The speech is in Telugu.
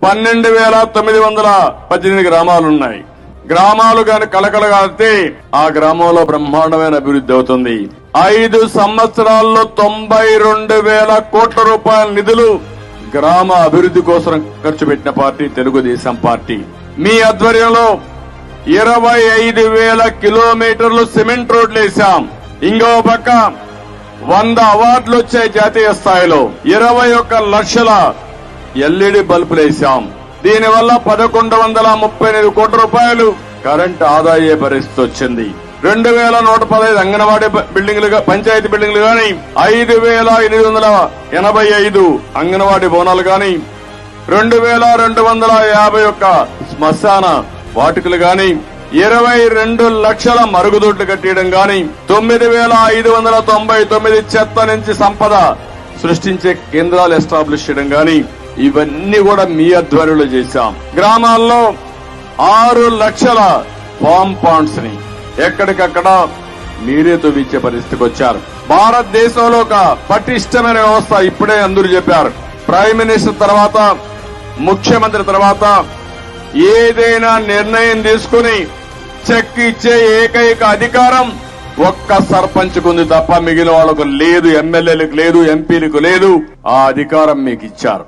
12,918 గ్రామాలున్నాయి. గ్రామాలు గాని కలకలగాలితే ఆ గ్రామంలో బ్రహ్మాండమైన అభివృద్ధి అవుతుంది. 5 సంవత్సరాల్లో 92,000 కోట్ల రూపాయల నిధులు గ్రామ అభివృద్ధి కోసం ఖర్చు పెట్టిన పార్టీ తెలుగుదేశం పార్టీ. మీ ఆధ్వర్యంలో 25,000 కిలోమీటర్లు సిమెంట్ రోడ్లు వేశాం. ఇంకో పక్క 100 అవార్డులు వచ్చాయి జాతీయ స్థాయిలో. 21 లక్షల ఎల్ఈడి బల్బులు వేశాం. దీనివల్ల 1,138 కోట్ల రూపాయలు కరెంటు ఆదాయ పరిస్థితి వచ్చింది. 2,115 అంగన్వాడీ బిల్డింగ్లు, పంచాయతీ బిల్డింగ్లు గాని, 5,885 అంగన్వాడీ భవనాలు గాని, 2,251 శ్మశాన వాటికలు గాని, 22 లక్షల మరుగుదొడ్లు కట్టడం గాని, 9,599 చెత్త నుంచి సంపద సృష్టించే కేంద్రాలు ఎస్టాబ్లిష్ చేయడం గాని, ఇవన్నీ కూడా మీ ఆధ్వర్యంలో చేశాం. గ్రామాల్లో 6 లక్షల ఫామ్ పాండ్స్ ని ఎక్కడికక్కడ మీరే తవ్వించే పరిస్థితికి వచ్చారు. భారతదేశంలో ఒక పటిష్టమైన వ్యవస్థ ఇప్పుడే అందరూ చెప్పారు. ప్రైమ్ మినిస్టర్ తర్వాత, ముఖ్యమంత్రి తర్వాత ఏదైనా నిర్ణయం తీసుకుని చెక్ ఇచ్చే ఏకైక అధికారం ఒక్క సర్పంచ్ కుంది తప్ప మిగిలిన వాళ్లకు లేదు. ఎమ్మెల్యేలకు లేదు, ఎంపీలకు లేదు. ఆ అధికారం మీకు ఇచ్చారు.